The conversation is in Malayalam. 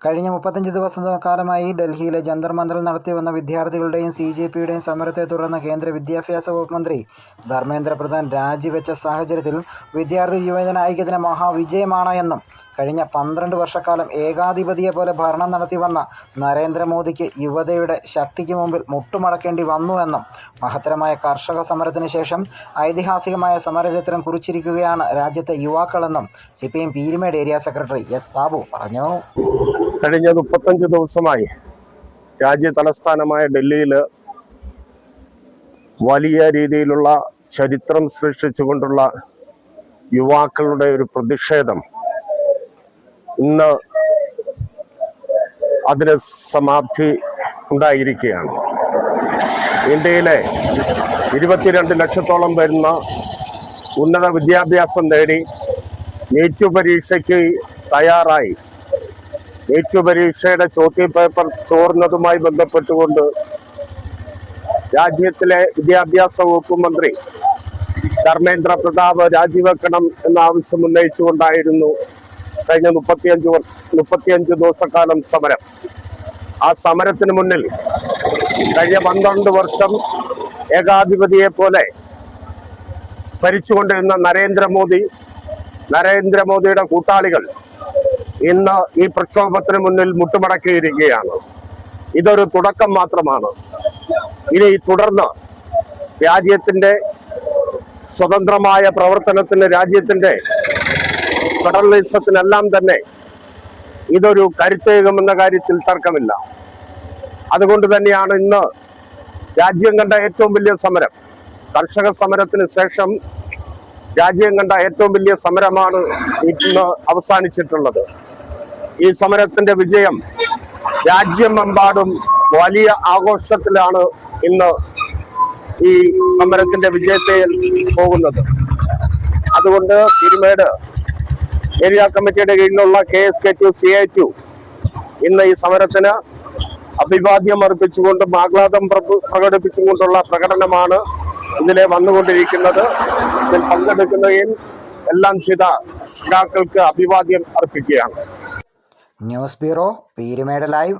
കഴിഞ്ഞ 35 ദിവസക്കാലമായി ഡൽഹിയിലെ ജന്തർ മന്ദറിൽ നടത്തിവന്ന വിദ്യാർത്ഥികളുടെയും CJPയുടെയും സമരത്തെ തുടർന്ന് കേന്ദ്ര വിദ്യാഭ്യാസ വകുപ്പ് മന്ത്രി ധർമ്മേന്ദ്ര പ്രധാൻ രാജിവെച്ച സാഹചര്യത്തിൽ വിദ്യാർത്ഥി യുവജന ഐക്യത്തിന് മഹാവിജയമാണ് എന്നും കഴിഞ്ഞ 12 വർഷക്കാലം ഏകാധിപതിയെപ്പോലെ ഭരണം നടത്തിവന്ന നരേന്ദ്രമോദിക്ക് യുവതയുടെ ശക്തിക്ക് മുമ്പിൽ മുട്ടുമടക്കേണ്ടി വന്നു എന്നും മഹത്തരമായ കർഷക സമരത്തിന് ശേഷം ഐതിഹാസികമായ സമരചരിത്രം കുറിച്ചിരിക്കുകയാണ് രാജ്യത്തെ യുവാക്കളെന്നും CPM Peermade area secretary S. Sabu പറഞ്ഞു. കഴിഞ്ഞ 35 ദിവസമായി രാജ്യ തലസ്ഥാനമായ ഡൽഹിയിൽ വലിയ രീതിയിലുള്ള ചരിത്രം സൃഷ്ടിച്ചുകൊണ്ടുള്ള യുവാക്കളുടെ ഒരു പ്രതിഷേധം ഇന്ന് അതിന് സമാപ്തി ഉണ്ടായിരിക്കുകയാണ്. ഇന്ത്യയിലെ 22 ലക്ഷത്തോളം വരുന്ന ഉന്നത വിദ്യാഭ്യാസം നേടി നീറ്റ് പരീക്ഷയ്ക്ക് തയ്യാറായി നീറ്റ് പരീക്ഷയുടെ ചോദ്യപേപ്പർ ചോർന്നതുമായി ബന്ധപ്പെട്ടുകൊണ്ട് രാജ്യത്തിലെ വിദ്യാഭ്യാസ വകുപ്പ് മന്ത്രി ധർമ്മേന്ദ്ര പ്രതാപ് രാജിവെക്കണം എന്ന ആവശ്യം ഉന്നയിച്ചുകൊണ്ടായിരുന്നു കഴിഞ്ഞ 35 ദിവസക്കാലം സമരം. ആ സമരത്തിന് മുന്നിൽ കഴിഞ്ഞ 12 വർഷം ഏകാധിപതിയെ പോലെ ഭരിച്ചുകൊണ്ടിരുന്ന നരേന്ദ്രമോദിയുടെ കൂട്ടാളികൾ ഇന്ന് ഈ പ്രക്ഷോഭത്തിന് മുന്നിൽ മുട്ടുമടക്കിയിരിക്കുകയാണ്. ഇതൊരു തുടക്കം മാത്രമാണ്. ഇനി തുടർന്ന് രാജ്യത്തിന്റെ സ്വതന്ത്രമായ പ്രവർത്തനത്തിന്, രാജ്യത്തിന്റെ ഫെഡറലിസത്തിനെല്ലാം തന്നെ ഇതൊരു കരുത്തേകുമെന്ന കാര്യത്തിൽ തർക്കമില്ല. അതുകൊണ്ട് തന്നെയാണ് ഇന്ന് രാജ്യം കണ്ട ഏറ്റവും വലിയ സമരം, കർഷക സമരത്തിന് ശേഷം രാജ്യം കണ്ട ഏറ്റവും വലിയ സമരമാണ് ഇന്ന് അവസാനിച്ചിട്ടുള്ളത്. ഈ സമരത്തിന്റെ വിജയം രാജ്യമെമ്പാടും വലിയ ആഘോഷത്തിലാണ് ഇന്ന് ഈ സമരത്തിന്റെ വിജയത്തെ പോകുന്നത്. അതുകൊണ്ട് പീരുമേട് ഏരിയ കമ്മിറ്റിയുടെ കീഴിലുള്ള KSK2 CITU ഇന്ന് ഈ സമരത്തിന് അഭിവാദ്യം അർപ്പിച്ചുകൊണ്ടും ആഹ്ലാദം പ്രകടിപ്പിച്ചുകൊണ്ടുള്ള പ്രകടനമാണ് ഇതിലെ വന്നുകൊണ്ടിരിക്കുന്നത്. ഇതിൽ പങ്കെടുക്കുന്നതിൽ എല്ലാം ചെയ്ത നേതാക്കൾക്ക് അഭിവാദ്യം അർപ്പിക്കുകയാണ്. News bureau, Peermade live.